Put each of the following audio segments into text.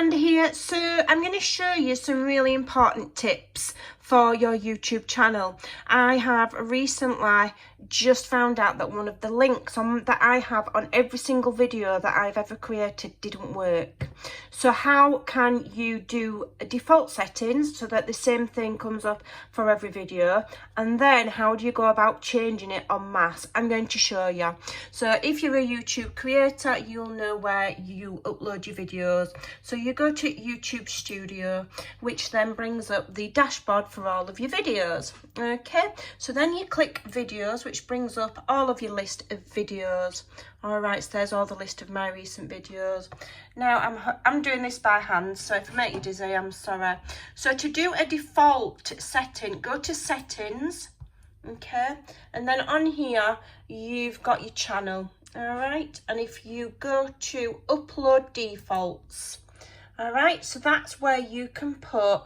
Amanda here. So I'm going to show you some really important tips for your YouTube channel. I have recently just found out that one of the links that I have on every single video that I've ever created didn't work. So how can you do default settings so that the same thing comes up for every video, and then how do you go about changing it en masse? I'm going to show you. So if you're a YouTube creator, you'll know where you upload your videos. So you go to YouTube Studio, which then brings up the dashboard for all of your videos. Okay, so then you click videos, which brings up all of your list of videos. All right, so there's all the list of my recent videos. Now I'm doing this by hand, so if I make you dizzy, I'm sorry. So to do a default setting, go to settings, okay, and then on here you've got your channel. All right, and if you go to upload defaults, all right, so that's where you can put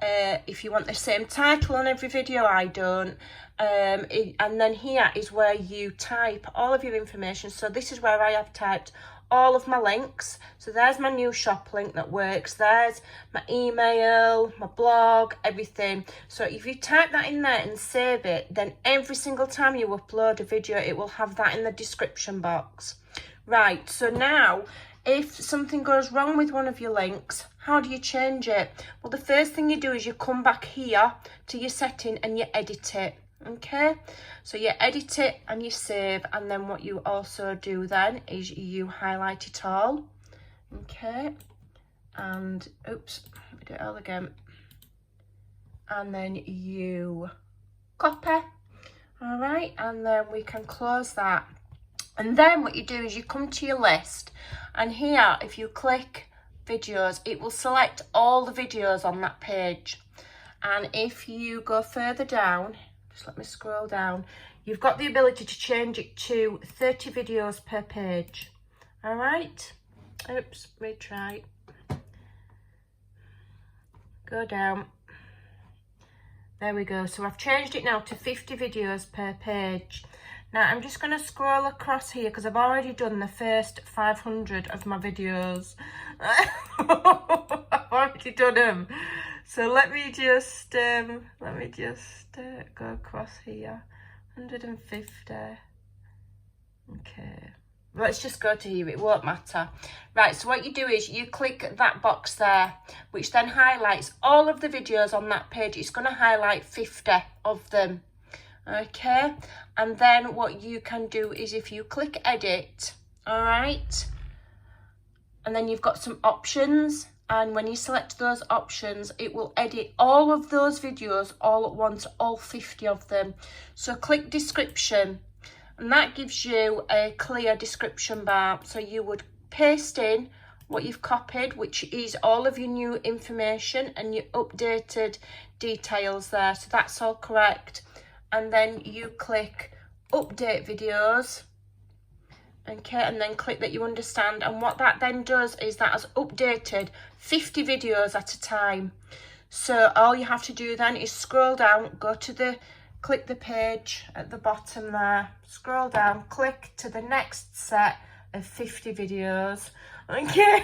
if you want the same title on every video. I don't. And then here is where you type all of your information. So this is where I have typed all of my links. So there's my new shop link that works. There's my email, my blog, everything. So if you type that in there and save it, then every single time you upload a video, it will have that in the description box. Right, so now if something goes wrong with one of your links, how do you change it? Well, the first thing you do is you come back here to your setting and you edit it. Okay, so you edit it and you save, and then what you also do then is you highlight it all. Okay, and oops, let me do it all again, and then you copy. All right, and then we can close that. And then what you do is you come to your list, and here if you click videos, it will select all the videos on that page. And if you go further down, just let me scroll down, you've got the ability to change it to 30 videos per page. All right, oops, retry, go down, there we go. So I've changed it now to 50 videos per page. Now I'm just going to scroll across here because I've already done the first 500 of my videos. I've already done them. So let me just go across here. 150. Okay. Let's just go to here, it won't matter. Right, so what you do is you click that box there, which then highlights all of the videos on that page. It's going to highlight 50 of them. Okay, and then what you can do is if you click edit, all right, and then you've got some options, and when you select those options, it will edit all of those videos all at once, all 50 of them. So click description, and that gives you a clear description bar. So you would paste in what you've copied, which is all of your new information and your updated details there. So that's all correct. And then you click update videos, okay, and then click that you understand. And what that then does is that has updated 50 videos at a time. So all you have to do then is scroll down, go to click the page at the bottom there, scroll down, click to the next set of 50 videos, okay,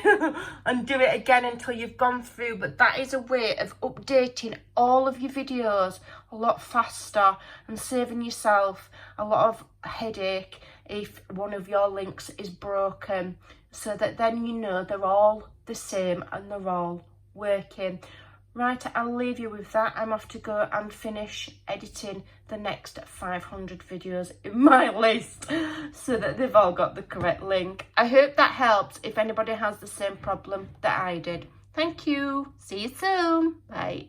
and do it again until you've gone through. But that is a way of updating all of your videos a lot faster and saving yourself a lot of headache if one of your links is broken, so that then you know they're all the same and they're all working. Right, I'll leave you with that. I'm off to go and finish editing the next 500 videos in my list so that they've all got the correct link. I hope that helps if anybody has the same problem that I did. Thank you. See you soon. Bye.